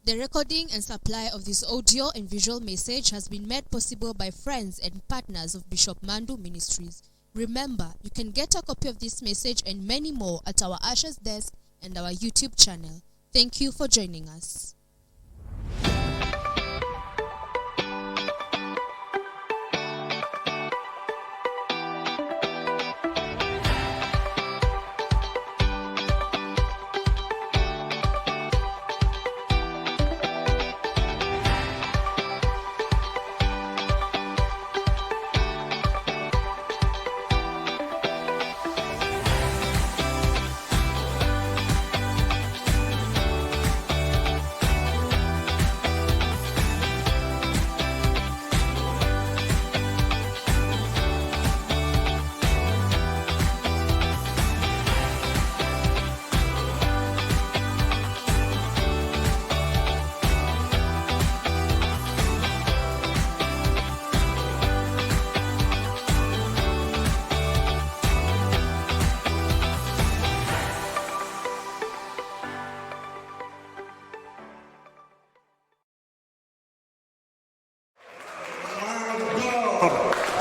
The recording and supply of this audio and visual message has been made possible by friends and partners of Bishop Mandu Ministries. Remember, you can get a copy of this message and many more at our Ashes Desk and our YouTube channel. Thank you for joining us.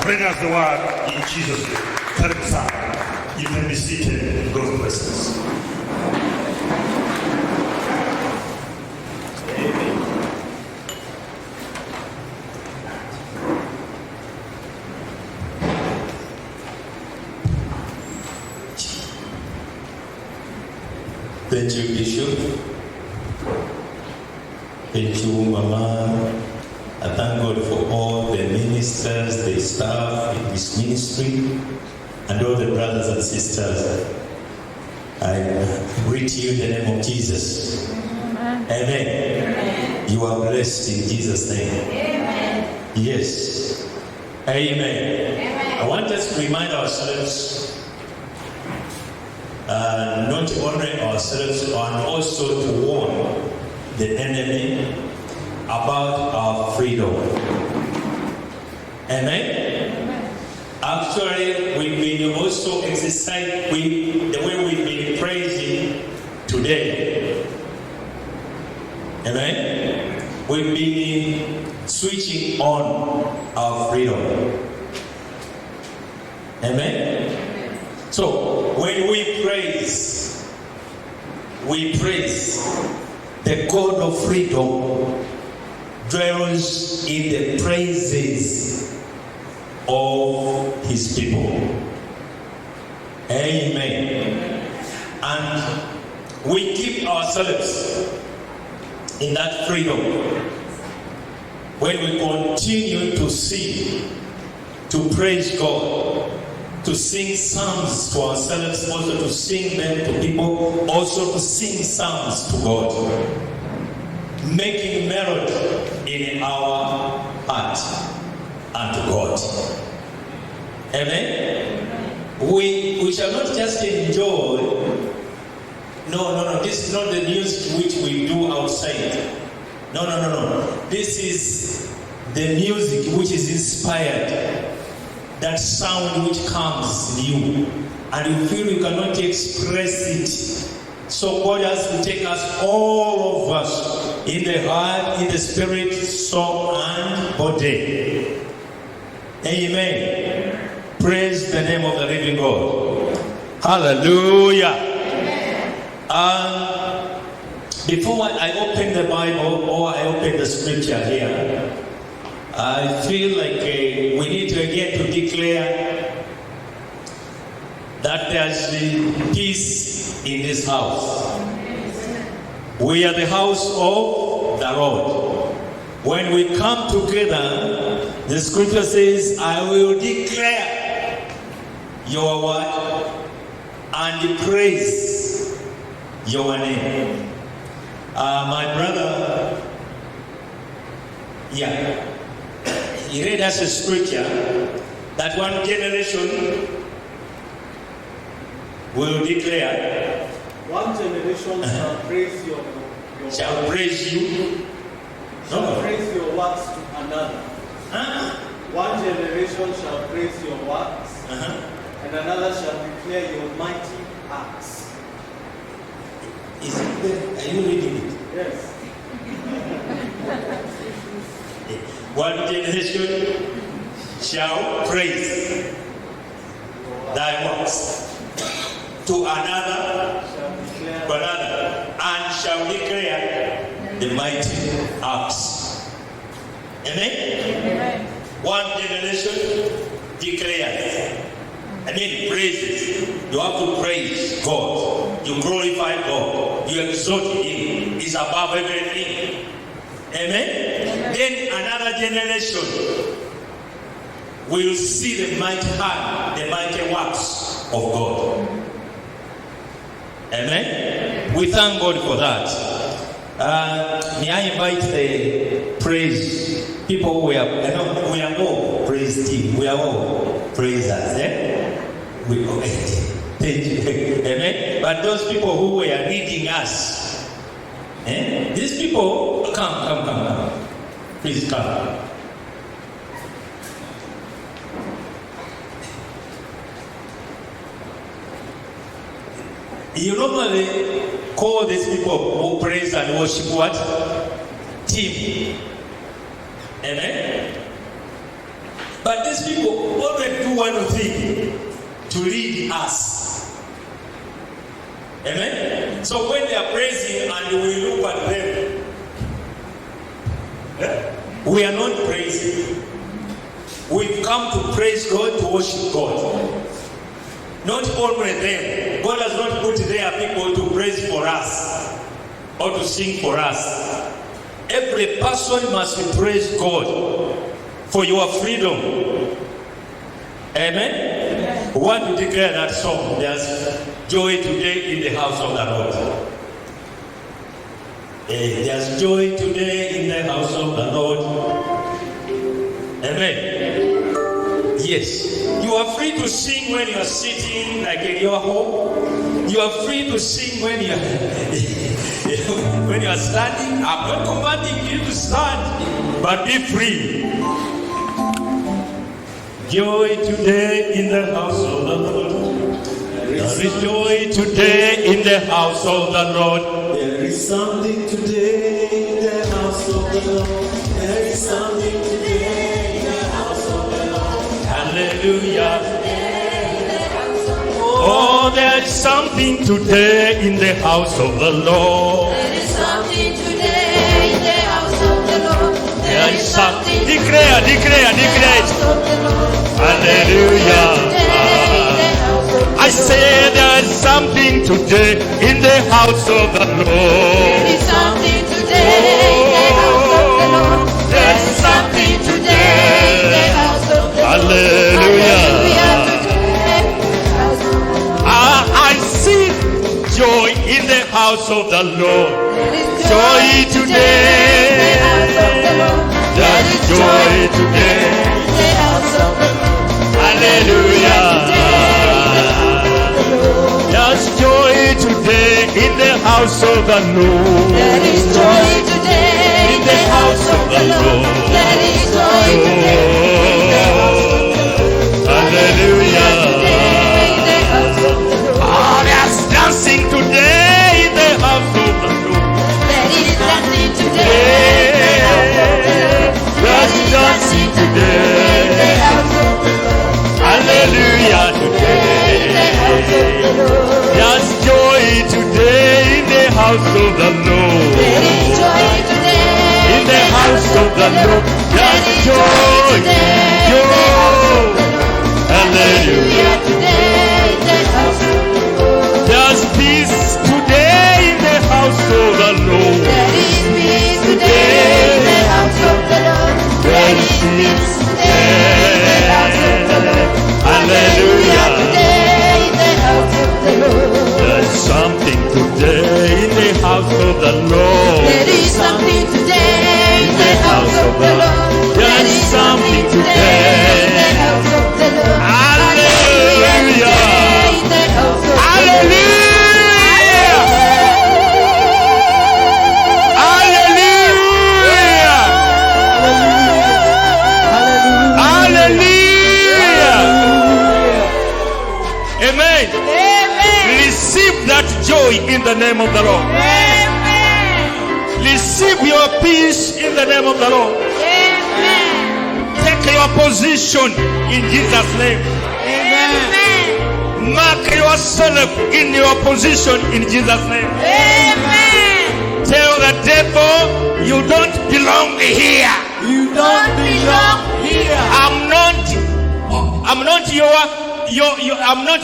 Bring us the word in Jesus' name. Karibu sana. You can be seated. God bless us. Thank you, Bishop. Thank you, Mama. I thank God for all the ministers, the staff in this ministry, and all the brothers and sisters. I greet you in the name of Jesus. Amen. Amen. You are blessed in Jesus' name. Amen. Yes. Amen. Amen. I want us to remind ourselves, not only ourselves, and also to warn the enemy about our freedom. Amen? Amen. Actually, we've been also exercising with the way we've been praising today. Amen? We've been switching on our freedom. Amen? So, when we praise the God of freedom dwells in the praises of his people. Amen. And we keep ourselves in that freedom when we continue to sing, to praise God, to sing psalms to ourselves, also to sing them to people, also to sing psalms to God, making melody in our heart and to God. Amen? We shall not just enjoy. No. This is not the music which we do outside. No. This is the music which is inspired. That sound which comes in you. And you feel you cannot express it. So God has to take us, all of us, in the heart, in the spirit, soul, and body. Amen. Praise the name of the living God. Hallelujah. Before I open the Bible or I open the scripture here, I feel like we need to again to declare that there's peace in this house. We are the house of the Lord. When we come together, the scripture says, I will declare your word and praise your name. My brother, he read us a scripture that one generation will declare. One generation shall praise your shall praise you. Shall praise your works to another. One generation shall praise your works, and another shall declare your mighty acts. Is it there? Are you reading it? Yes. One generation shall praise thy works. To another, and shall declare the mighty acts. Amen? One generation declares. Praises. You have to praise God. You glorify God. You exalt Him. He's above everything. Amen? Then another generation will see the mighty hand, the mighty works of God. Amen? We thank God for that. May I invite the praise people we are all praise team. We are all praisers. We all thank you. Amen? But those people who were leading us, these people, come. Please come. You normally call these people who praise and worship what? Team. Amen? But these people always do one thing, to lead us. Amen? So when they are praising and we look at them, we are not praising. We've come to praise God, to worship God. Not only them. God has not put there people to praise for us or to sing for us. Every person must praise God for your freedom. Amen? We want to declare that song. There's joy today in the house of the Lord. There's joy today in the house of the Lord. Amen? Yes. You are free to sing when you are sitting, like in your home. You are free to sing when you are when you are standing. I'm not commanding you to stand, but be free. Joy today in the house of the Lord. There is joy today in the house of the Lord. There is something today in the house of the Lord. There is something today in the house of the Lord. Hallelujah. Oh, there is something today in the house of the Lord. There is something today in the house of the Lord. There is something. Declare it. Hallelujah. I say there is something today in the house of the Lord. There is something today in the house of the Lord. There is something today in the house of the Lord. Hallelujah. I see joy in the house of the Lord. Joy today. There is joy today. Hallelujah. There's joy today in the house of the Lord. There is joy today in the house of the Lord. There is joy today in the house of the Lord. Hallelujah. Oh, there's dancing today in the house of the Lord. There is dancing today in the house of the Lord. There's dancing today in the house of the Lord. Hallelujah today. There's joy today in the house of the Lord. There is joy today In the house of the Lord. There's joy. Hallelujah. today in the house of the Lord. There's peace today in the house of the Lord. There is peace today in the house of the Lord. There is peace today in the house of the Lord. Hallelujah. Today in the house of the Lord. There's something today in the house of the Lord. There is something today in the house of the Lord. There is something today in the house of the Lord. Hallelujah. In the house of the Lord. Hallelujah. Amen. Receive that joy in the name of the Lord. Amen. Receive your peace in the name of the Lord. Amen. your position in Jesus' name. Amen. Mark yourself in your position in Jesus' name. Amen. Tell the devil you don't belong here. You don't belong here. I'm not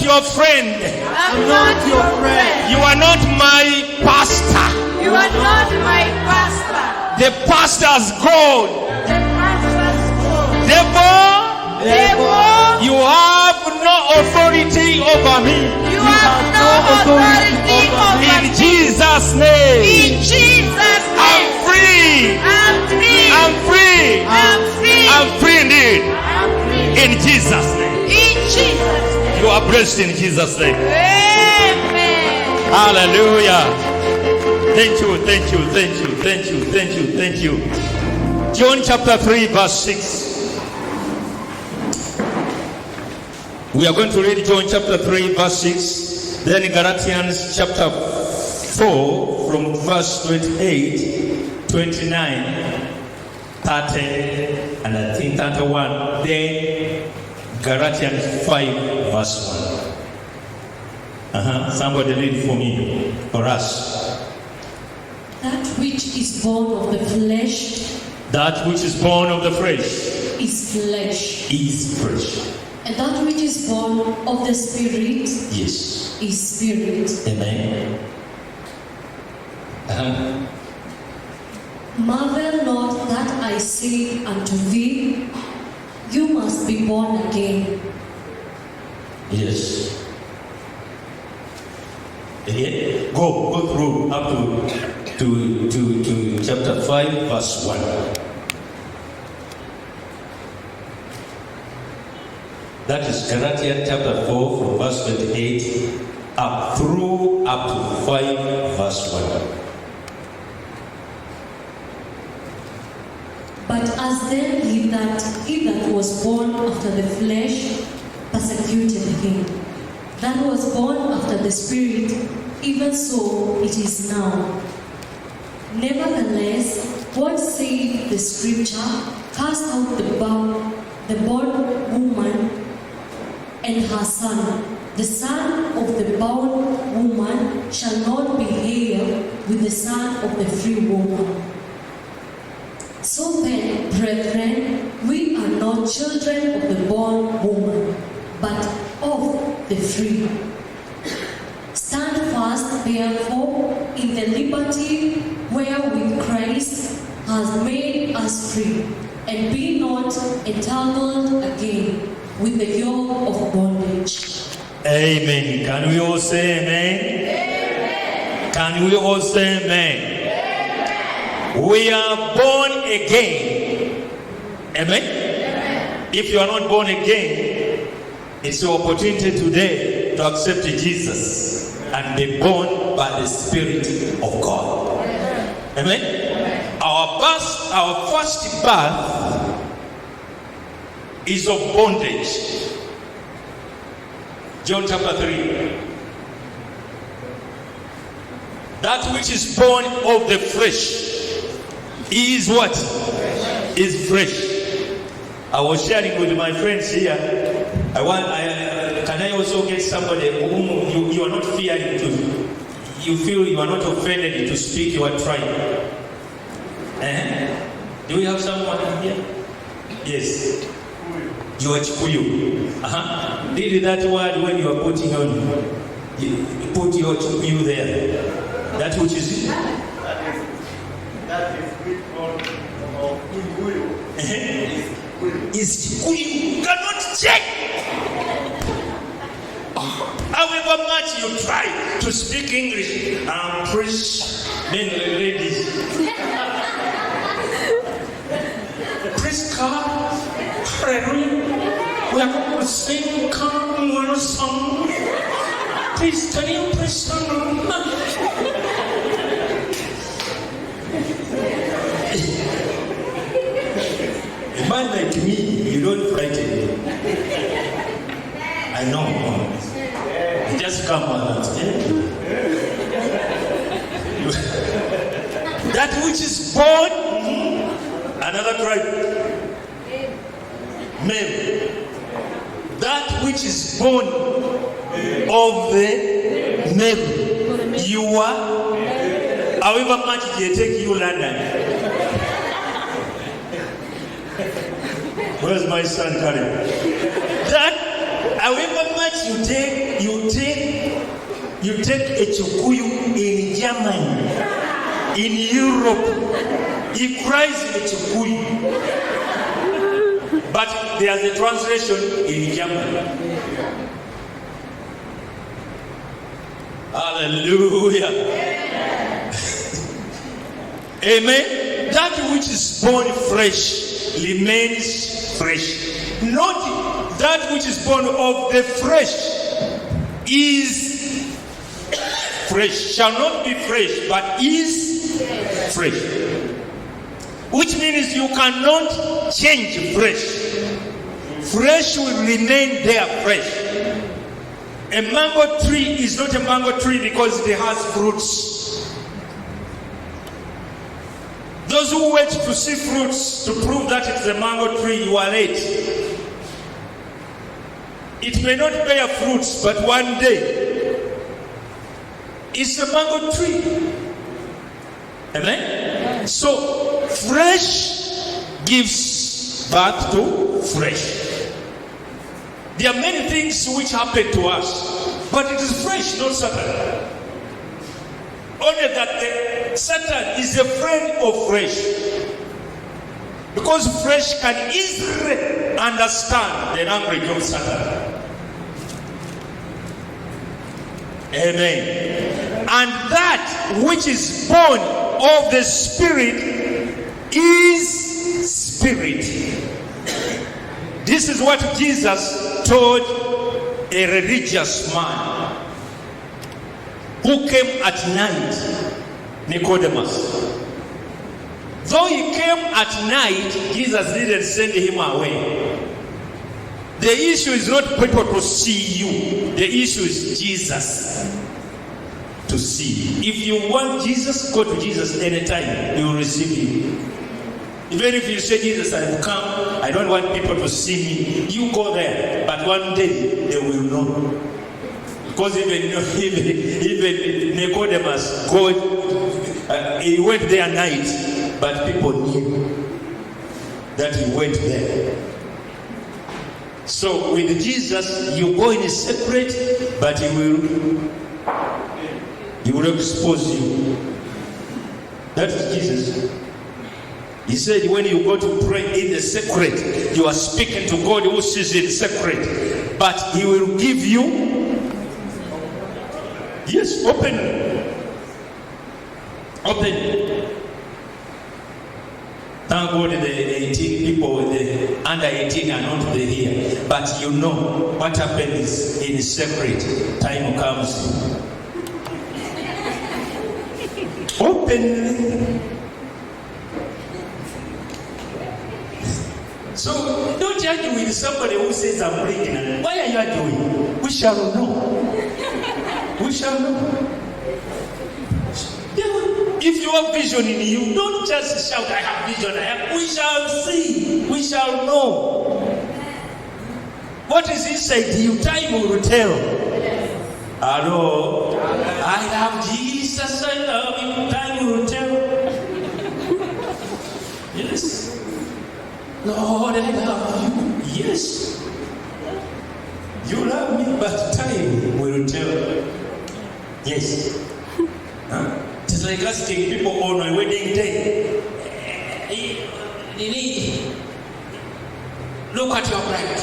your friend. I'm not your friend. You are not my pastor. You are not my pastor. The pastor's God. The pastor's God. Devil, you have no authority over me. You have no authority over In me. Jesus' name. In Jesus' I'm name. free. I'm free. I'm free. I'm free. I'm free indeed. I'm free. In Jesus' name. In Jesus' name. You are blessed in Jesus' name. Amen. Hallelujah. Thank you, thank you, thank you, thank you, thank you, thank you. John chapter 3, verse 6. We are going to read John chapter 3, verse 6. Then Galatians chapter 4, from verse 28, 29, 30, and I think 31. Then Galatians 5, verse 1. Somebody read for me, for us. That which is born of the flesh That which is born of the flesh is flesh, is flesh. and that which is born of the spirit Yes. is spirit. Amen. Marvel not that I say unto thee, you must be born again. Yes. Again, go through up to chapter 5, verse 1. That is Galatians chapter 4, from verse 28 up to 5, verse 1. But as then he that was born after the flesh persecuted him, that was born after the spirit, even so it is now. Nevertheless, what saith the scripture? Cast out the born woman and her son. The son of the born woman shall not be heir with the son of the free woman. So then, brethren, we are not children of the born woman, but of the free. Stand fast, therefore, in the liberty wherewith Christ has made us free, and be not entangled again with the yoke of bondage. Amen. Can we all say amen? Amen. Can we all say amen? Amen. We are born again. Amen? Amen. If you are not born again, it's your opportunity today to accept Jesus and be born by the Spirit of God. Amen? Amen. Our first birth is of bondage. John chapter 3. That which is born of the flesh is what? Is flesh. I was sharing with my friends here. Can I also get somebody whom you are not fearing to, you feel you are not offended to speak your tribe? Do we have someone here? Yes. You are Chikuyu. Did that word when you are putting on, you put your Chikuyu there. That which is That is good of Kikuyu. Is Chikuyu. You cannot check. However much you try to speak English, praise men and ladies. Praise God. Hallelujah. We are going to sing come one song. Please can you praise the Lord? A man like me, you don't frighten me. I know. You just come and that which is born, another tribe. which is born of the male. You are, however much they take you, London. Where's my son, Karim? That, however much you take a Chukuyu in Germany, in Europe, he cries in a Chukuyu. But there's a translation in German. Hallelujah. Amen. That which is born fresh remains fresh. Not that which is born of the flesh is fresh. Shall not be fresh, but is fresh. Which means you cannot change fresh. Fresh will remain there fresh. A mango tree is not a mango tree because it has fruits. Those who wait to see fruits to prove that it's a mango tree, you are late. It may not bear fruits, but one day it's a mango tree. Amen? So, fresh gives birth to fresh. There are many things which happen to us, but it is fresh, not Satan. Only that Satan is a friend of fresh. Because fresh can easily understand the language of Satan. Amen. And that which is born of the Spirit is spirit. This is what Jesus told a religious man who came at night, Nicodemus. Though he came at night, Jesus didn't send him away. The issue is not people to see you. The issue is Jesus to see. If you want Jesus, go to Jesus anytime. He will receive you. Even if you say, Jesus, I will come, I don't want people to see me, you go there. But one day, they will know. Because even Nicodemus, he went there at night, but people knew that he went there. So with Jesus, you go in secret, but he will expose you. That is Jesus. He said when you go to pray in the secret, you are speaking to God who sees in secret. But he will give you, yes, open. Thank God the 18 people, the under 18 are not here. But you know what happens in secret. Time comes. Open. So don't argue with somebody who says I'm pregnant. Why are you arguing? We shall know. We shall know. If you have vision in you, don't just shout, I have vision. We shall see. We shall know. What is inside you? Time will tell. Hello. I love Jesus. I love you. Time will tell. Yes. Lord, I love you. Yes. You love me, but time will tell. Yes. Huh? It's like asking people on my wedding day. Look at your bride.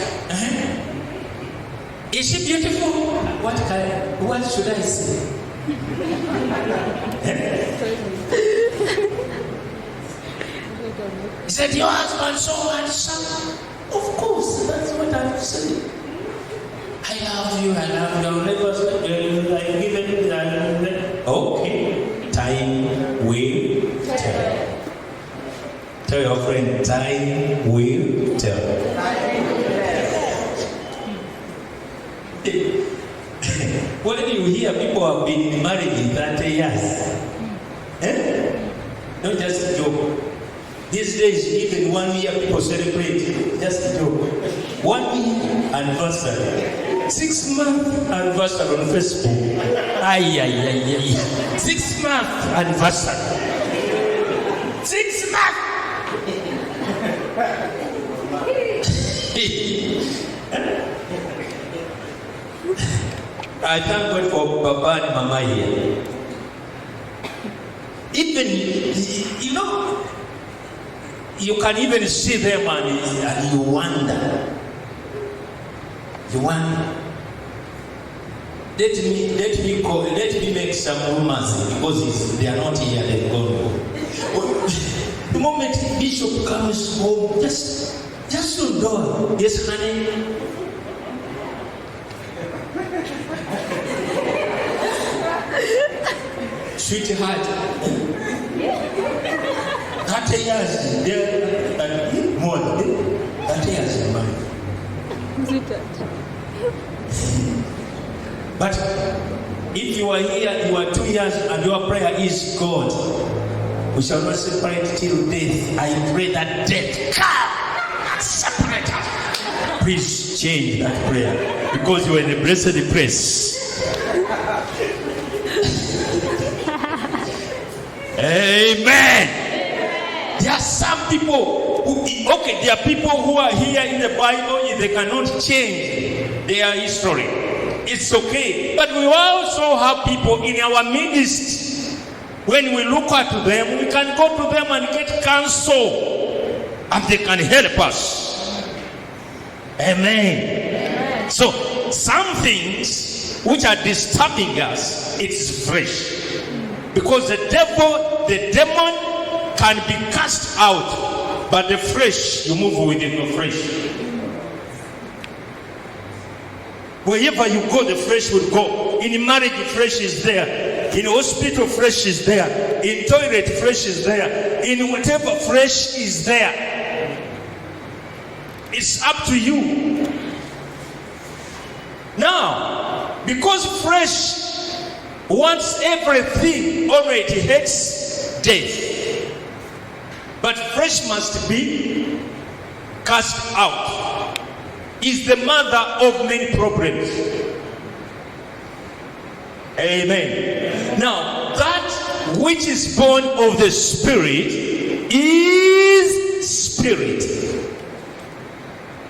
Is she beautiful? What should I say? He said, your husband so handsome. Of course, that's what I'm saying. I love you, I love you. I'll never okay, time will tell. Tell your friend, time will tell. When you hear people have been married in 30 years, don't just joke. These days, even 1 year people celebrate, just joke. 1 year anniversary. 6 month anniversary on Facebook. Ay. 6 month anniversary. 6 month. I thank God for Baba and Mama here. Even, you can even see them and you wonder. Let me make some rumors because they are not here, they've gone. The moment Bishop comes home, just to door. Yes, honey. Sweetheart. 30 years there and more. 30 years married. But if you are here, you are 2 years and your prayer is God, we shall not separate till death. I pray that death come and separate us. Please change that prayer because you are in a blessed place. Amen. There are some people there are people who are here in the Bible, they cannot change their history. It's okay. But we also have people in our midst. When we look at them, we can go to them and get counsel, and they can help us. Amen. So, some things which are disturbing us, it's fresh. Because the demon can be cast out, but the flesh, you move within the flesh. Wherever you go, the flesh will go. In marriage, the flesh is there. In hospital, flesh is there. In toilet, flesh is there. In whatever, flesh is there. It's up to you. Now, because flesh wants everything, already hates death. But flesh must be cast out. Is the mother of many problems. Amen. Now, that which is born of the Spirit is spirit.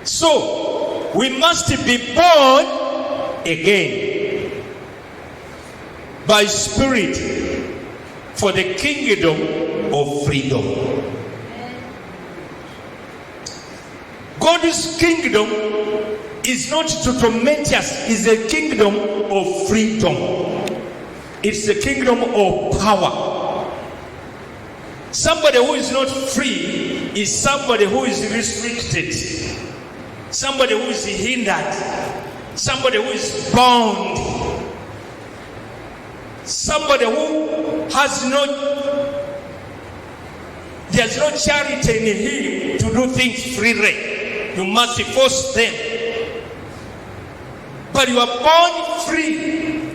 So, we must be born again by spirit for the kingdom of freedom. God's kingdom is not to torment us, it's a kingdom of freedom. It's a kingdom of power. Somebody who is not free is somebody who is restricted, somebody who is hindered, somebody who is bound, somebody who has there's no charity in him to do things freely. You must force them. But you are born free.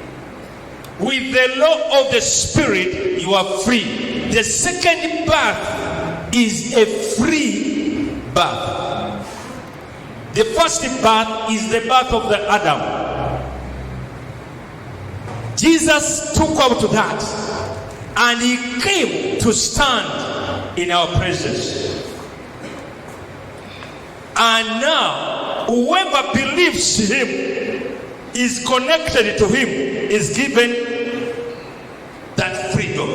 With the law of the Spirit, you are free. The second birth is a free birth. The first birth is the birth of the Adam. Jesus took out that and he came to stand in our presence. And now, whoever believes him is connected to him, is given that freedom,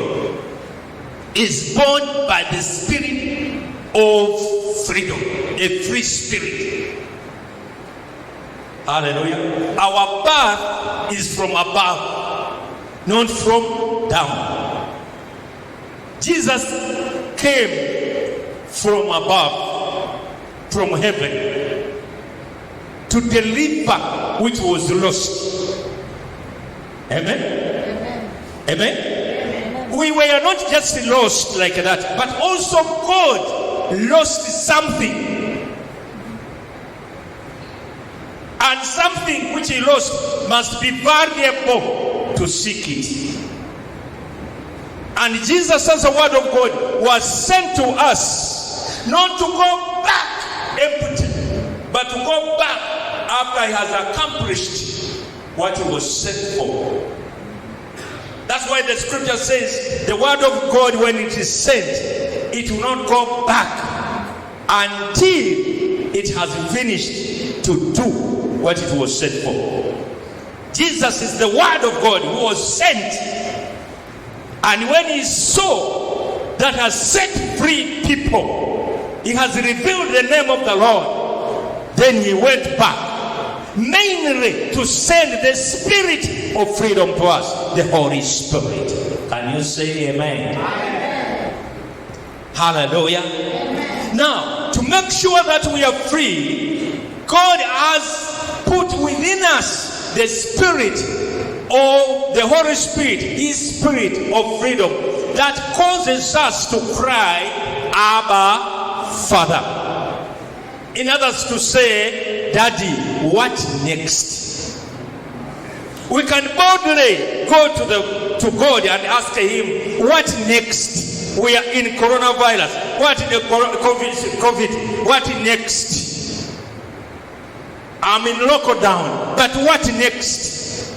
is born by the spirit of freedom, a free spirit. Hallelujah. Our birth is from above, not from down. Jesus came from above, from heaven, to deliver which was lost. Amen? Amen? Amen? Amen. We were not just lost like that, but also God lost something. And something which he lost must be valuable to seek it. And Jesus, as the word of God, was sent to us not to go back empty, but to go back after he has accomplished what he was sent for. That's why the scripture says the word of God, when it is sent, it will not go back until it has finished to do what it was sent for. Jesus is the word of God who was sent, and when he saw that has set free people, he has revealed the name of the Lord, then he went back mainly to send the spirit of freedom to us, the Holy Spirit. Can you say amen? Hallelujah. Amen. Now, to make sure that we are free, God has put within us the spirit of the Holy Spirit, his spirit of freedom, that causes us to cry, Abba, Father. In others, to say, Daddy, what next? We can boldly go to God and ask him, what next? We are in coronavirus. What in the COVID? What next? I'm in lockdown. But what next?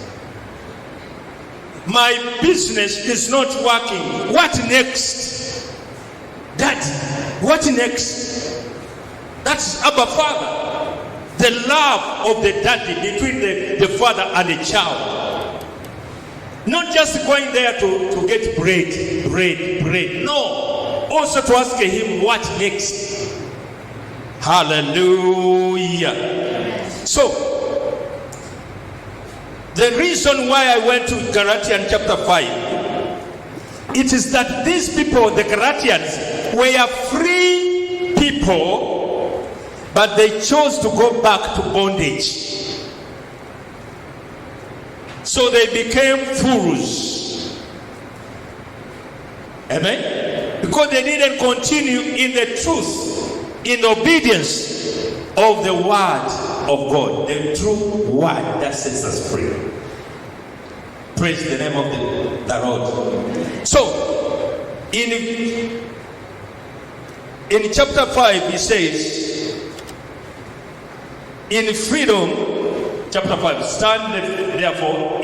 My business is not working. What next? Daddy, what next? That's Abba Father. The love of the daddy between the father and the child. Not just going there to get bread. No. Also to ask him what next. Hallelujah. So, the reason why I went to Galatians chapter 5, it is that these people, the Galatians, were free people, but they chose to go back to bondage. So they became fools. Amen? Because they didn't continue in the truth, in obedience of the word of God, the true word that sets us free. Praise the name of the Lord. So, in chapter 5, he says, in freedom, chapter 5, stand therefore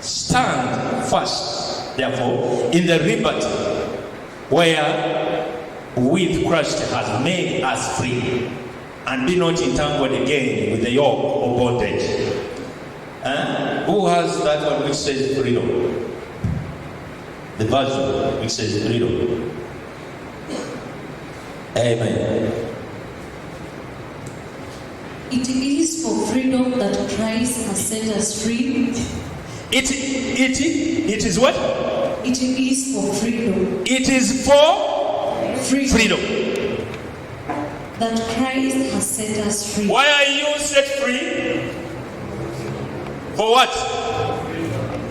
stand fast, therefore, in the liberty where with Christ has made us free, and be not entangled again with the yoke of bondage. Who has that one which says freedom? The version which says freedom. Amen. It is for freedom that Christ has set us free. It is what? It is for freedom. It is for freedom. That Christ has set us free. Why are you set free? For what?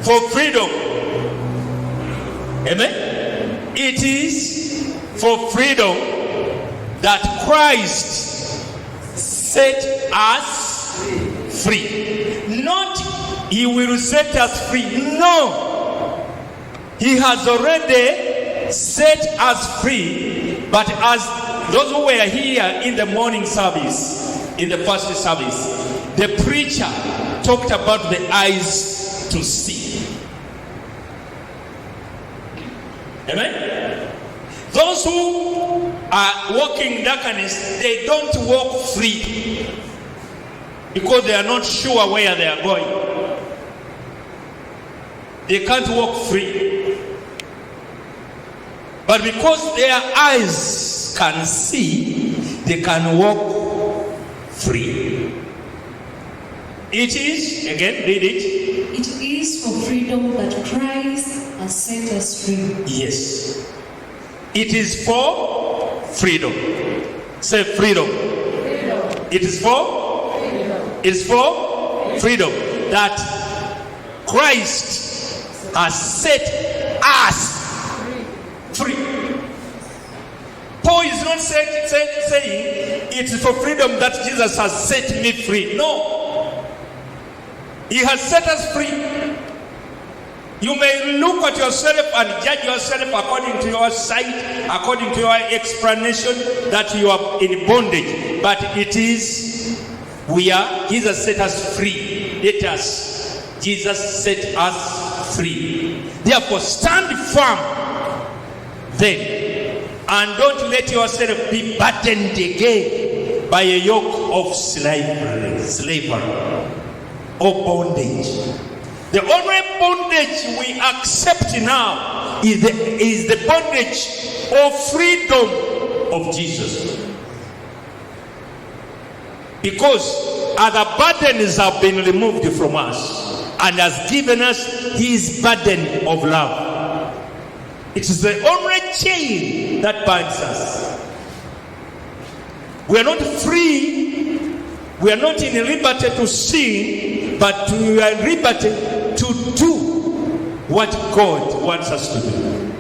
For freedom. Amen? It is for freedom that Christ set us free. Not he will set us free. No. He has already set us free. But as those who were here in the morning service, in the first service, the preacher talked about the eyes to see. Amen? Those who are walking in darkness, they don't walk free because they are not sure where they are going. They can't walk free. But because their eyes can see, they can walk free. It is, again, read it. It is for freedom that Christ has set us free. Yes. It is for freedom. Say freedom. Freedom. It is for freedom. It is for freedom that Christ has set us free. Paul is not saying it is for freedom that Jesus has set me free. No. He has set us free. You may look at yourself and judge yourself according to your sight, according to your explanation that you are in bondage. But it is, Jesus set us free. Jesus set us free. Therefore, stand firm then, and don't let yourself be burdened again by a yoke of slavery or bondage. The only bondage we accept now is the bondage of freedom of Jesus. Because other burdens have been removed from us and has given us his burden of love. It is the only chain that binds us. We are not free, we are not in liberty to sin, but we are in liberty to do what God wants us to do.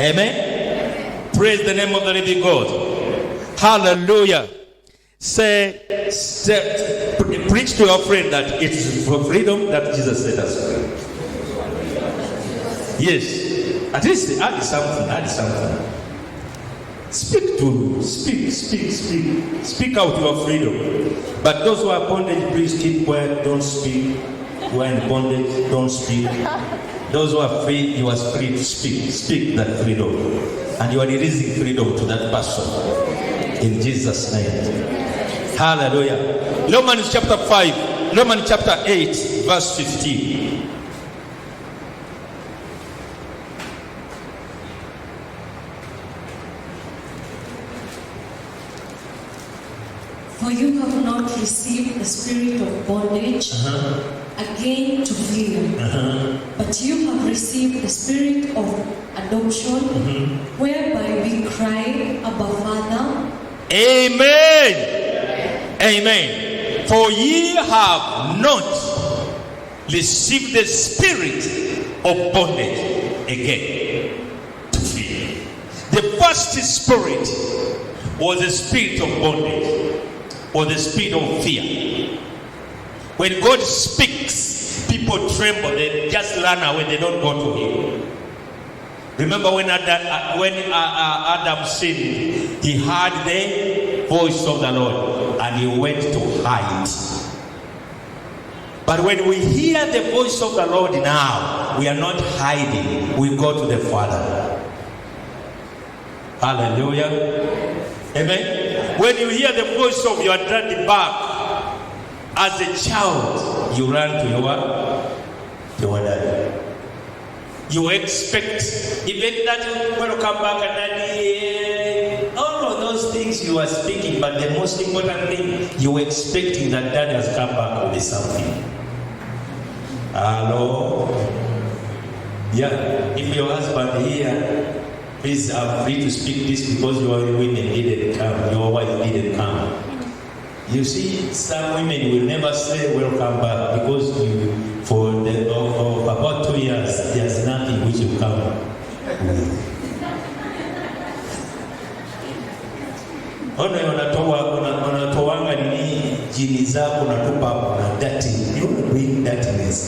Amen? Praise the name of the living God. Hallelujah. Preach to your friend that it is for freedom that Jesus set us free. Yes. At least add something. Speak out your freedom. But those who are bondage, please keep quiet, don't speak. Who are in bondage, don't speak. Those who are free, you are free to speak. Speak that freedom. And you are releasing freedom to that person. In Jesus' name. Hallelujah. Romans chapter 8, verse 15. For you have not received the spirit of bondage again to fear, but you have received the spirit of adoption, whereby we cry, Abba, Father. Amen. Amen. For ye have not received the spirit of bondage again to fear. The first spirit was the spirit of bondage, or the spirit of fear. When God speaks, people tremble, they just run away, they don't go to him. Remember when Adam sinned, he heard the voice of the Lord and he went to hide. But when we hear the voice of the Lord now, we are not hiding, we go to the Father. Hallelujah. Amen. When you hear the voice of your daddy back, as a child, you run to your daddy. You expect, even that will come back and daddy, all of those things you are speaking, but the most important thing, you expecting that daddy has come back with something. Hello? Yeah, if your husband here, please, I'm free to speak this because your women didn't come, your wife didn't come. You see, some women will never say welcome back because for about 2 years, there's nothing which will come with. Unatoanga nini jini zako natupa na dirty. You want to bring dirtiness.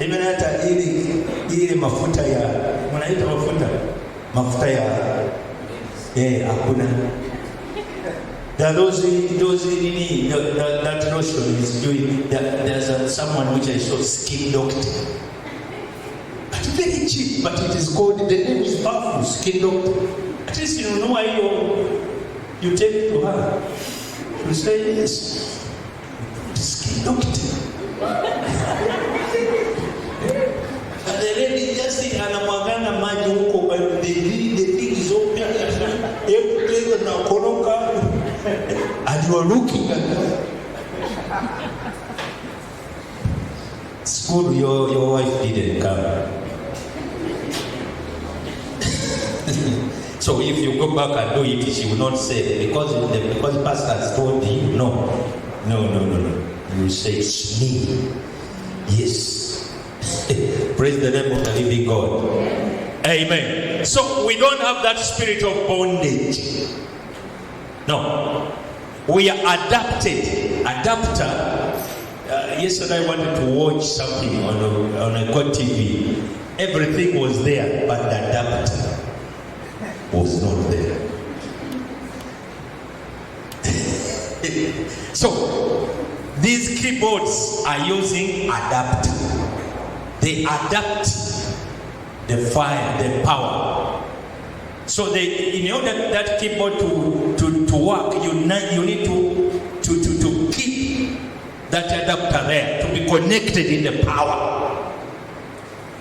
Even hata ile mafuta ya mnaita mafuta ya hakuna. There are those that notion is doing. There's someone which I saw, Skin Doctor, but very cheap. But it is called, the name is powerful, Skin Doctor. At least you know why you take it to her. You say yes, Skin Doctor. And the lady just anamwagana maji huko, but the thing is open. Everything na koroka. And you are looking at that. School, your wife didn't come. So if you go back and do it, she will not say, because the pastor has told you, no. You will say, it's me. Yes. Praise the name of the living God. Amen. So we don't have that spirit of bondage. No. We are adapted. Adapter. yesterday I wanted to watch something on a God TV. Everything was there, but the adapter was not there. So, these keyboards are using adapter. They adapt the fire, the power. So in order that keyboard to work, you need to keep that adapter there, to be connected in the power.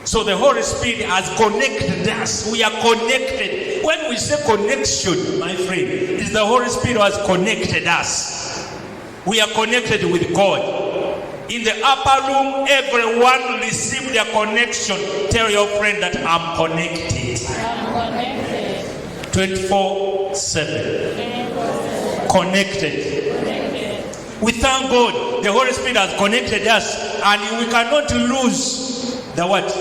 So the Holy Spirit has connected us. We are connected. When we say connection, my friend, is the Holy Spirit who has connected us. We are connected with God. In the upper room, everyone received their connection. Tell your friend that I'm connected. I'm connected. 24/7. Connected. We thank God. The Holy Spirit has connected us, and we cannot lose the what?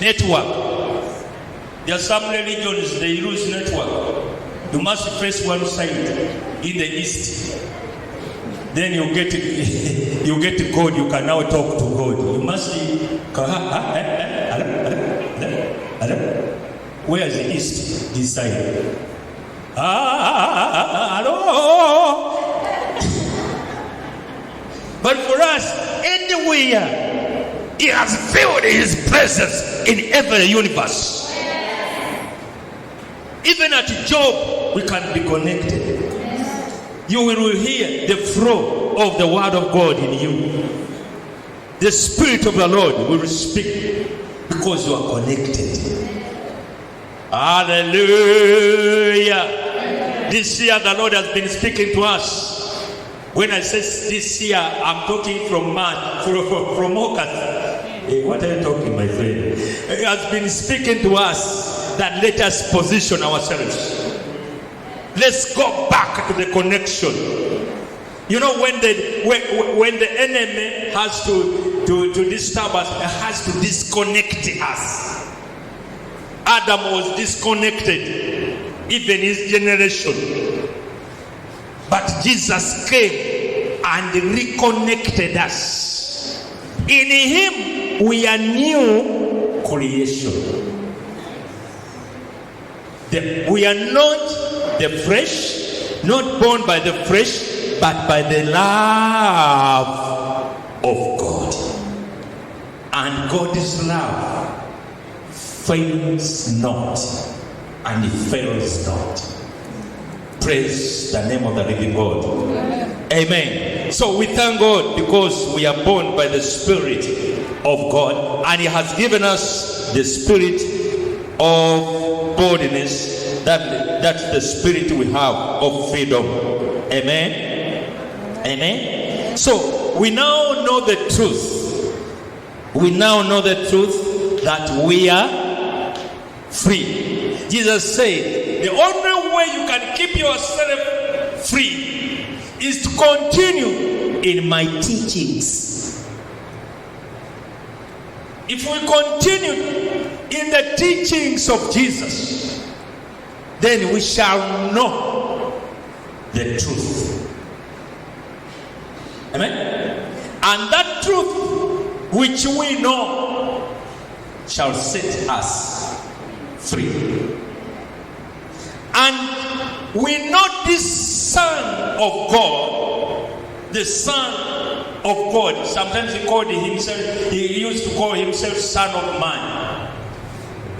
Network. There are some religions, they lose network. You must face one side in the east. Then you get God. You can now talk to God. You must where is the east? This side. Hello. But for us, anywhere, He has filled His presence in every universe. Even at job, we can be connected. You will hear the flow of the word of God in you. The Spirit of the Lord will speak because you are connected. Hallelujah. This year the Lord has been speaking to us. When I say this year, I'm talking from March, from August. Hey, what are you talking, my friend? He has been speaking to us that let us position ourselves. Let's go back to the connection. You know, when the enemy has to disturb us, he has to disconnect us. Adam was disconnected, even his generation. But Jesus came and reconnected us. In Him, we are new creation. We are not the flesh, not born by the flesh, but by the love of God. And God's love fails not, and it fails not. Praise the name of the living God. Amen. So we thank God because we are born by the Spirit of God, and He has given us the spirit of boldness. That's the spirit we have of freedom. Amen. Amen. So we now know the truth. We now know the truth that we are free. Jesus said, the only way you can keep yourself free is to continue in my teachings. If we continue in the teachings of Jesus, then we shall know the truth. Amen? And that truth which we know shall set us free. And we know this Son of God, the Son of God. Sometimes he used to call himself Son of Man.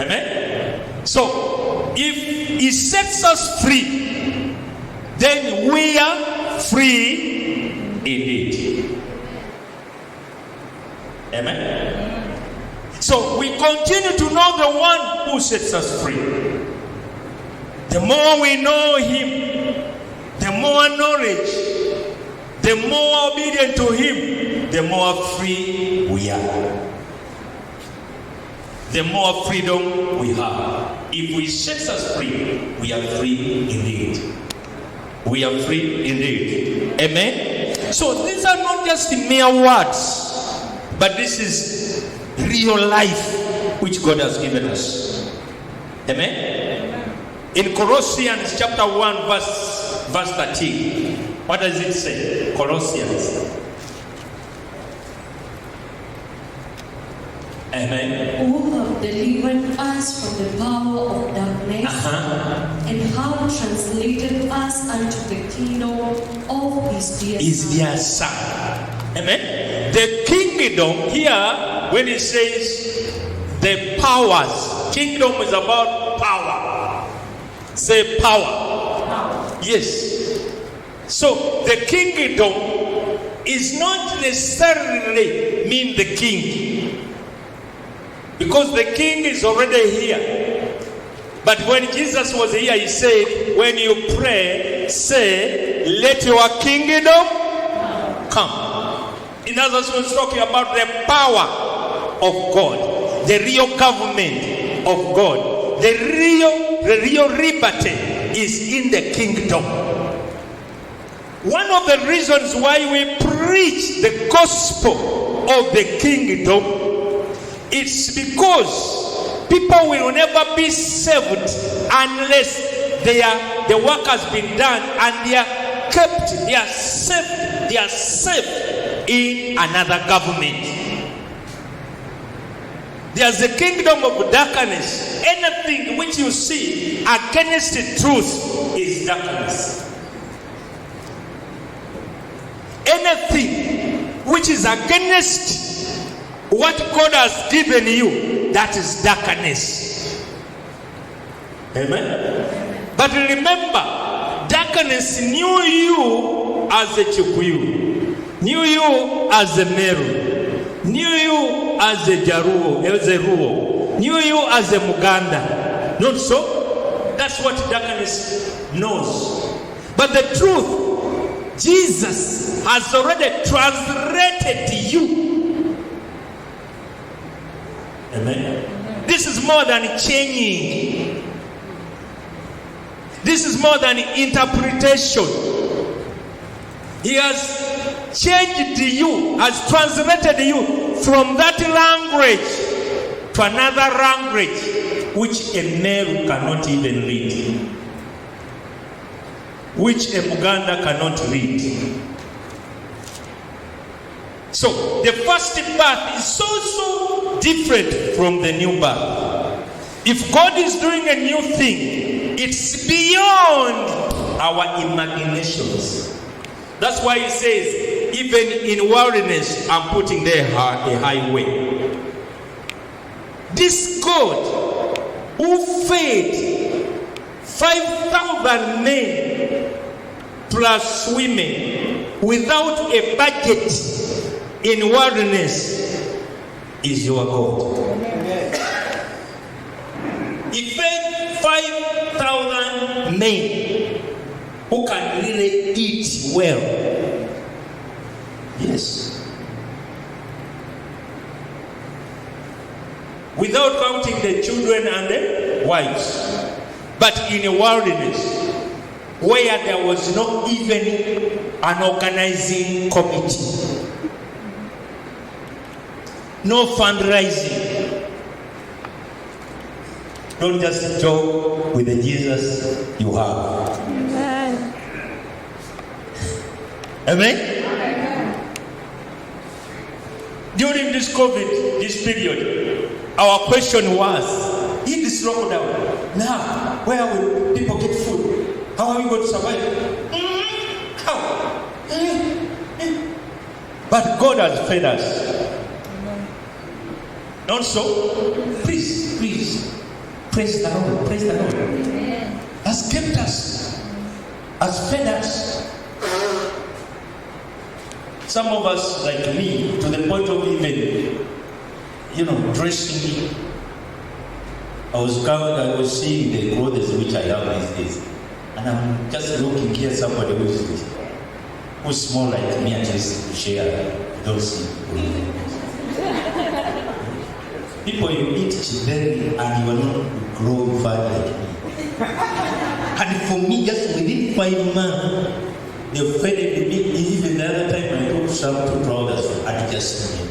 Amen? So, if He sets us free, then we are free indeed. Amen? So, we continue to know the one who sets us free. The more we know Him, the more knowledge, the more obedient to Him, the more free we are. The more freedom we have. If He sets us free, we are free indeed. We are free indeed. Amen? So these are not just mere words, but this is real life which God has given us. Amen? In Colossians chapter 1 verse 13, What does it say? Colossians. Amen. Who have delivered us from the power of darkness and have translated us unto the kingdom of his dear Is their son. Amen. The kingdom here, when it says the powers, kingdom is about power. Say power. Yes. So the kingdom is not necessarily mean the king, because the king is already here. But when Jesus was here, he said, when you pray, say, let your kingdom come. In other words, he's talking about the power of God, the real government of God. The real liberty is in the kingdom. One of the reasons why we preach the gospel of the kingdom, it's because people will never be saved unless the work has been done and they are kept, they are safe in another government. There's the kingdom of darkness. Anything which you see against the truth is darkness. Anything which is against what God has given you, that is darkness. Amen. But remember, darkness knew you as a Chikuyu, knew you as a Meru, knew you as a Ruo, knew you as a Muganda. Not so? That's what darkness knows. But the truth, Jesus has already translated you. Amen. This is more than changing. This is more than interpretation. He has changed you, has translated you from that language to another language which a Meru cannot even read, which a Muganda cannot read. So the first birth is so different from the new birth. If God is doing a new thing, it's beyond our imaginations. That's why he says, even in wilderness, I'm putting there a highway. This God who fed 5,000 men plus women without a budget in wilderness is your God. He fed 5,000 men who can really eat well. Yes. Without counting the children and the wives. But in a wilderness where there was not even an organizing committee, no fundraising. Don't just joke with the Jesus you have. Amen. Amen? During this COVID, this period, our question was, in this lockdown, now, where will people get food? How are we going to survive? How? But God has fed us. Not so? Please, praise the Lord, praise the Lord. Amen. Has kept us, has fed us. Some of us, like me, to the point of even, dressing. I was seeing the clothes which I have these days, and I'm just looking here somebody who's more like me, and just share those clothes. People, you eat children and you are not glorified like me. And for me, just within 5 months, they fed me. Even the other time I took some to trousers for adjustment.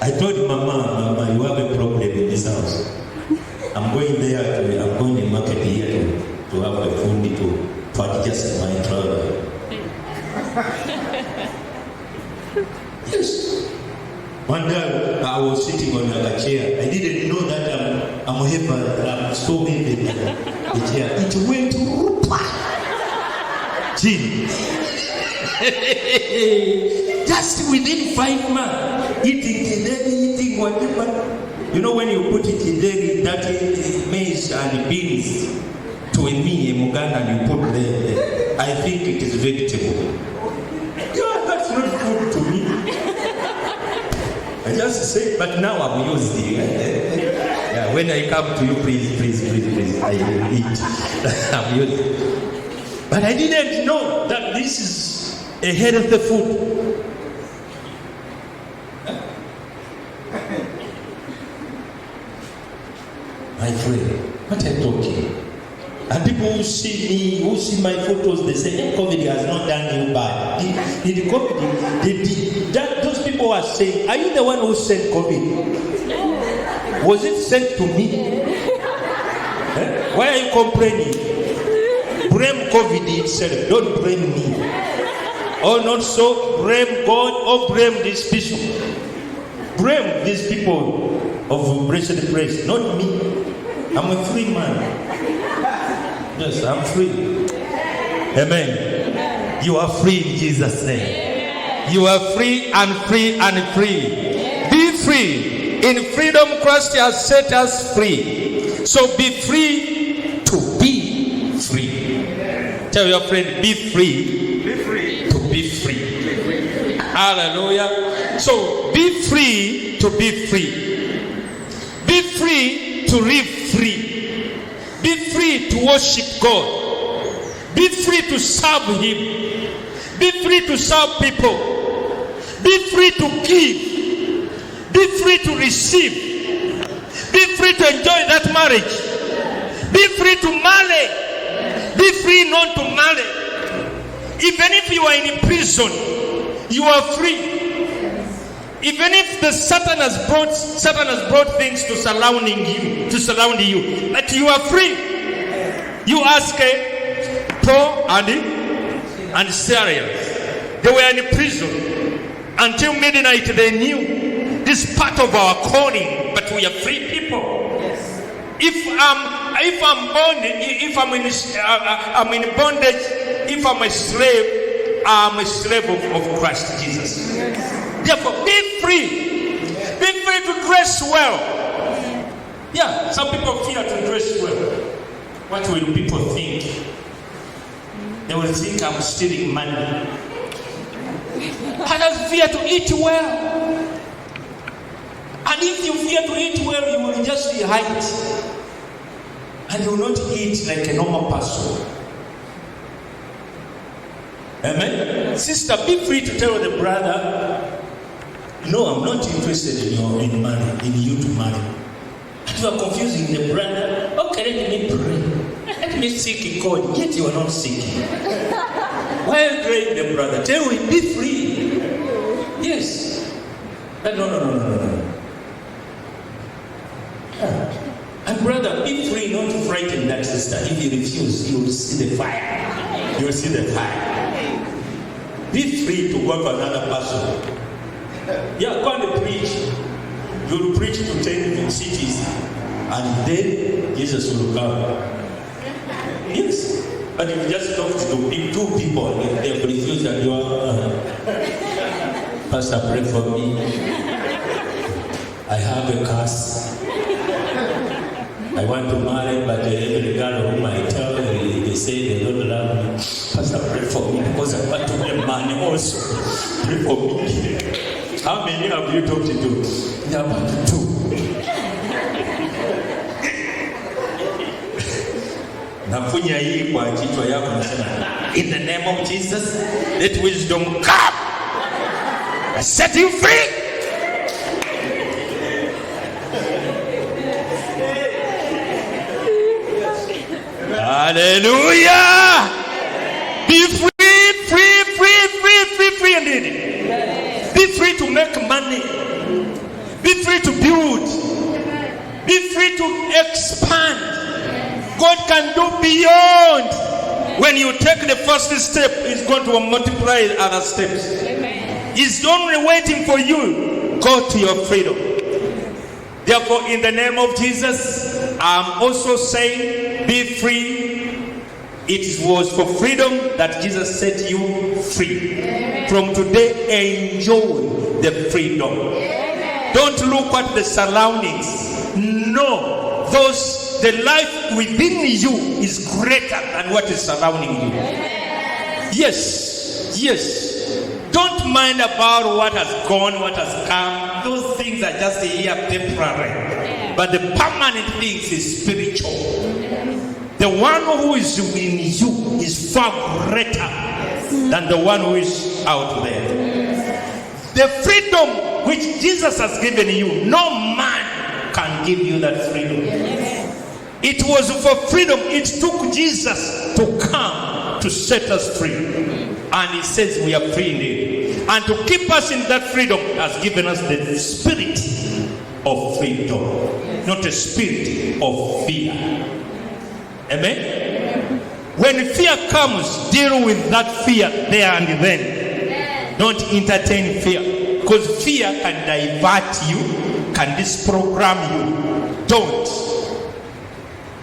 I told Mama, you have a problem in this house. I'm going there, I'm going to market here to have a food to adjust my trouser. Yes. One day I was sitting on a chair. I didn't know that I'm heavy. I'm so heavy. The chair. It went whoop. Gee. Just within 5 months, eating whatever. You know when you put it in there, that maize and beans to a me, a Muganda, and you put there, I think it is vegetable. Yeah, that's not food to me. I just say, but now I'm used to it. Yeah, when I come to you, please, I will eat. I'm used. But I didn't know that this is a healthy food. My friend, what are you talking? And people who see me, who see my photos, they say, hey, COVID has not done you bad. Did COVID, those people are saying, are you the one who sent COVID? Was it sent to me? Why are you complaining? Blame COVID itself, don't blame me. Or not so, blame God or blame this bishop. Blame these people of blessed praise, not me. I'm a free man. Yes, I'm free. Amen. You are free in Jesus' name. You are free and free and free. Be free. In freedom, Christ has set us free. So be free to be free. Tell your friend, be free. Be free. To be free. Hallelujah. So be free to be free. Be free to live free. Be free to worship God. Be free to serve Him. Be free to serve people. Be free to give. Be free to receive. Be free to enjoy that marriage. Be free to marry. Be free not to marry. Even if you are in prison, you are free. Even if the Satan has brought things to surround you, but you are free. You ask Paul and Silas. They were in prison until midnight. They knew this is part of our calling, but we are free people. Yes. If I'm in bondage. If I'm a slave of Christ Jesus. Yes. Therefore, be free. Be free to dress well. Yeah, some people fear to dress well. What will people think? They will think I'm stealing money. Others fear to eat well. And if you fear to eat well, you will just be height. And you will not eat like a normal person. Amen? Sister, be free to tell the brother, no, I'm not interested in you to marry. And you are confusing the brother. Okay, let me pray. Let me seek God. Yet you are not seeking. Why are you praying the brother? Tell him, be free. Yes. No. And brother, be free not to frighten that sister. If you refuse, you will see the fire. You will see the fire. Be free to work for another person. Yeah, go and preach. You will preach to 10 cities, and then Jesus will come. Yes, but if you just talk to 2 people, if they refuse that you are, Pastor, pray for me. I have a curse. I want to marry, but every girl whom I tell, they say they don't love me. Pastor, pray for me because I want to be a man also. Pray for me. How many have you talked to? There are about 2. Nafunya hii kwa kichwa yako nasema, in the name of Jesus, let wisdom come. I set you free. Hallelujah. Be free indeed. Be free to make money. Be free to build. Be free to expand. God can do beyond. When you take the first step, it's going to multiply other steps. It's only waiting for you. Go to your freedom. Therefore, in the name of Jesus, I'm also saying, be free. It was for freedom that Jesus set you free. From today, enjoy the freedom. Don't look at the surroundings. No, the life within you is greater than what is surrounding you. Yes. Don't mind about what has gone, what has come. Those things are just here temporary. But the permanent things is spiritual. The one who is in you is far greater than the one who is out there. The freedom which Jesus has given you, no man can give you that freedom. It was for freedom. It took Jesus to come to set us free. And he says we are free indeed. And to keep us in that freedom has given us the spirit of freedom, not a spirit of fear. Amen? When fear comes, deal with that fear there and then. Don't entertain fear. Because fear can divert you, can disprogram you. Don't.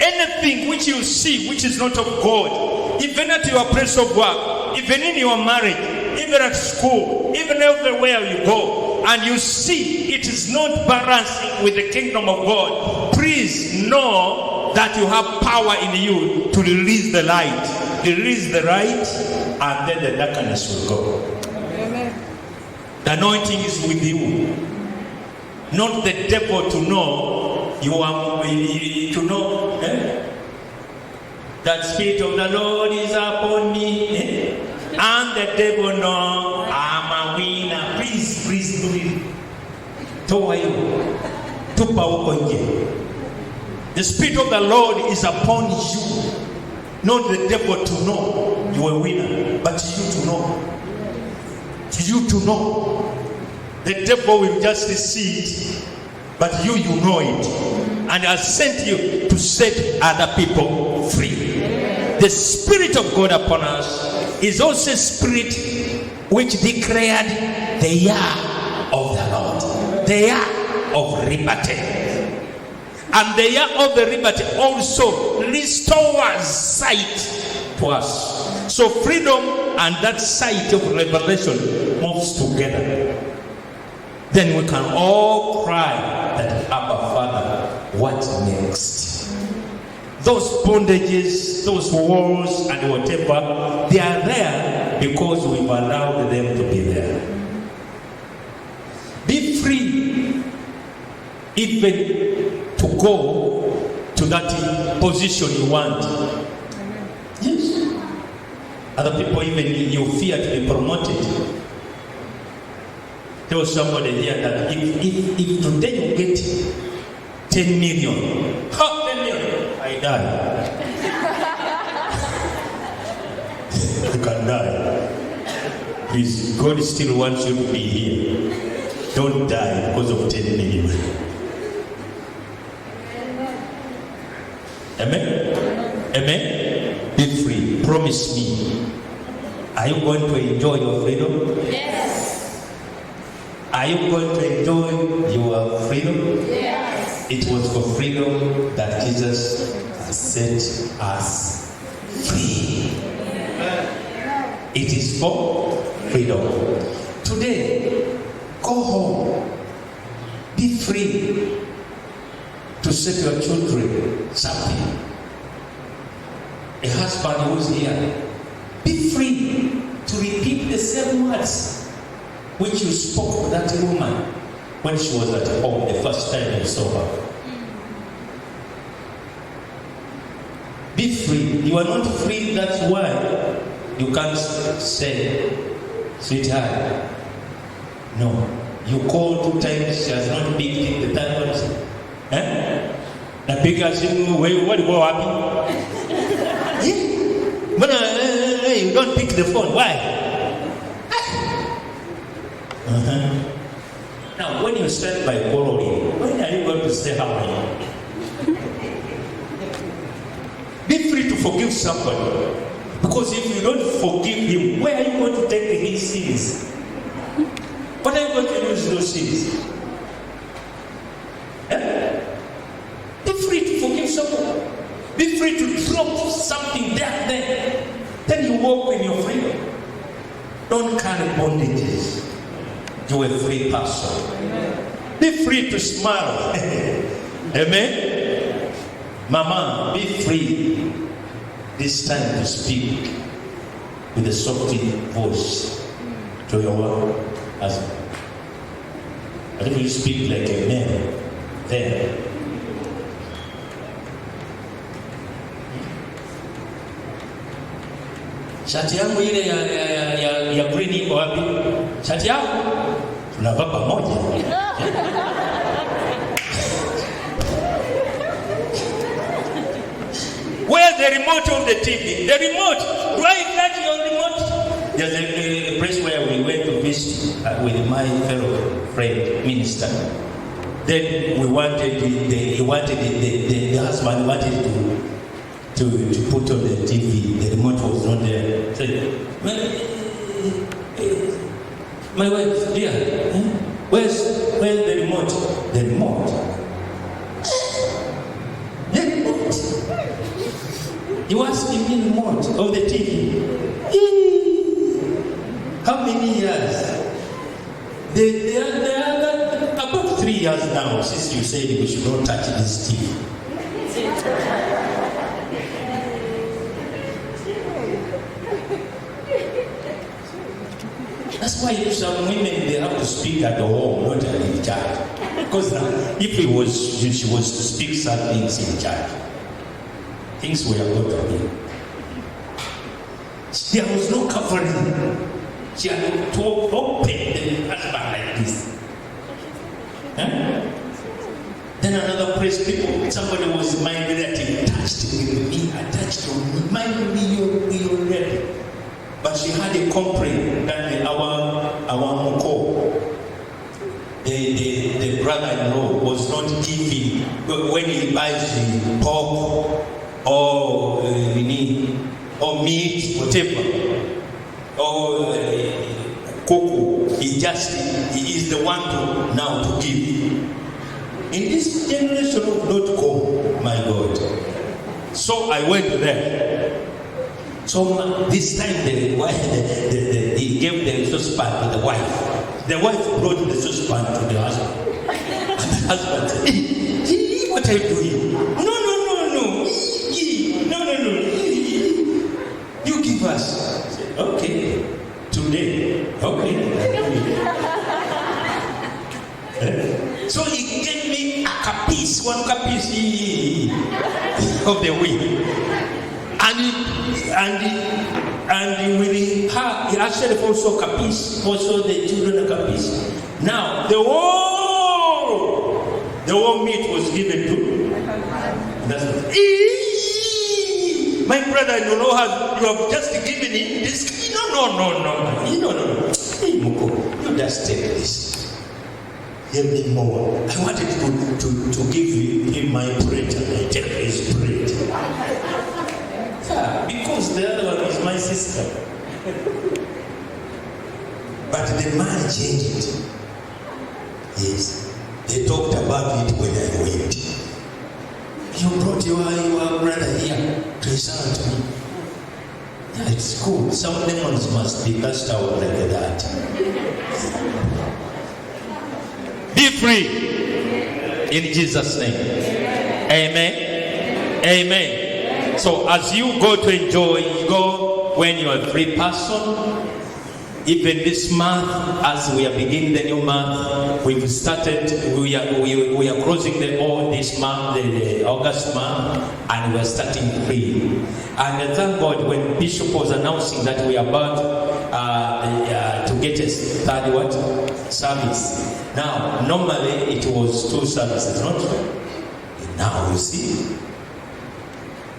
Anything which you see which is not of God, even at your place of work, even in your marriage, even at school, even everywhere you go, and you see it is not balancing with the kingdom of God, please know that you have power in you to release the light. Release the light, and then the darkness will go. Amen. The anointing is with you, not the devil to know you are to know. That spirit of the Lord is upon me, and the devil know I'm a winner. Please do it. The spirit of the Lord is upon you, not the devil to know you are a winner, but you to know. You to know. The devil will just see it, but you know it, and has sent you to set other people free. The Spirit of God upon us is also a spirit which declared the year of the Lord, the year of liberty. And the year of the liberty also restores sight to us. So freedom and that sight of revelation moves together. Then we can all cry that, Abba Father, what next? Those bondages, those walls and whatever, they are there because we've allowed them to be there. Be free even to go to that position you want. Yes. Other people, even you fear to be promoted. Tell somebody here that if today you get 10 million, 10 million, I die. You can die. Please, God still wants you to be here. Don't die because of 10 million. Amen? Amen? Be free. Promise me. Are you going to enjoy your freedom? Yes. Are you going to enjoy your freedom? Yes. It was for freedom that Jesus has set us free. It is for freedom. Today, go home. Be free to set your children something. A husband who's here, be free to repeat the same words which you spoke to that woman when she was at home the first time you saw her. Be free. You are not free, that's why you can't say, sweetheart. No. You call 2 times, she has not picked it. The third one said, the bigger thing, what do you happen? You don't pick the phone. Why? Now, when you start by borrowing, when are you going to say how are you? Be free to forgive somebody. Because if you don't forgive him, where are you going to take his sins? What are you going to use those sins? Be free to forgive someone. Be free to drop something there. Then you walk in your freedom. Don't carry bondages. You're a free person. Amen. Be free to smile. Amen. Mama, be free this time to speak with a soft voice to your husband. I think you speak like a man there. Shati yangu ile ya green iko wapi? Shati yangu tunavaa pamoja. Where's the remote of the TV? The remote. Do I touch your remote? There's a place where we went to visit with my fellow friend minister. Then we wanted the husband wanted to put on the TV. The remote was not there. Said, my wife, dear, where's the remote? The remote. The remote. You asking me the remote of the TV? How many years? They are about 3 years now since you said we should not touch this TV. That's why some women, they have to speak at home, not in church. Because if she was to speak some things in church, things were going to be. There was no covering. She had to open the husband like this. Then another praise people, somebody was my relative, touched me, I touched you, mind me, you're ready. But she had a complaint that our uncle, the brother-in-law, was not giving when he buys the pork or meat, whatever, or cocoa. He is the one to now to give. In this generation of .com, my God. So I went there. So this time he gave the saucepan to the wife. The wife brought the saucepan to the husband. And the husband said, hey, what are you doing? No. You give us. I said, okay. Today. Okay. So he gave me one capice of the wheat. And with her, he actually also capice, also the children capice. Now the whole meat was given to. That's what, my brother-in-law you have just given him this. No. Hey, Moko, you just take this. Give me more. I wanted to give him my bread, and I take his bread. Yeah, because the other one is my sister. But the man changed it. Yes. They talked about it when I went. You brought your brother here to insult me. Yeah, it's cool. Some demons must be cast out like that. Be free in Jesus' name. Amen. So as you go to enjoy, you go when you are a free person. Even this month, as we are beginning the new month, we've started. We are closing this month, the August month, and we are starting free. And thank God when Bishop was announcing that we are about to get a third service. Now, normally it was 2 services, not so. Now you see,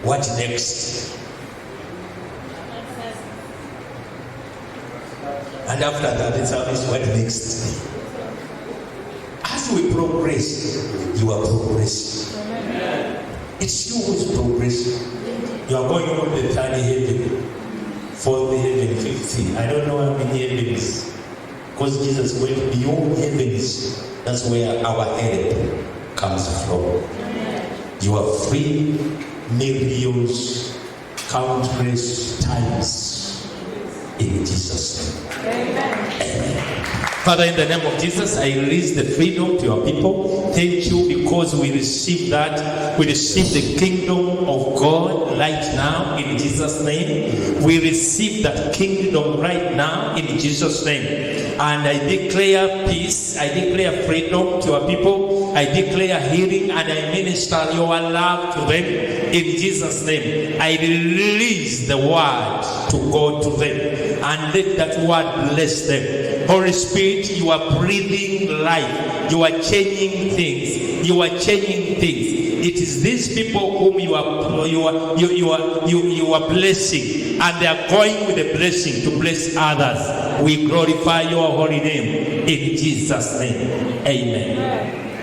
what next? And after that service, what next? As we progress, you are progressing. It's you who's progressing. You are going on the third heaven. fourth heaven, fifth. I don't know how many heavens. Because Jesus went beyond heavens. That's where our help comes from. You are free, millions, countless times. In Jesus' name. Amen. Father, in the name of Jesus, I release the freedom to your people. Thank you because we receive that. We receive the kingdom of God right now in Jesus' name. We receive that kingdom right now in Jesus' name. And I declare peace. I declare freedom to your people. I declare healing and I minister your love to them in Jesus' name. I release the word to go to them and let that word bless them. Holy Spirit, you are breathing life. You are changing things. You are changing things. It is these people whom you are blessing, and they are going with a blessing to bless others. We glorify your holy name in Jesus' name. Amen.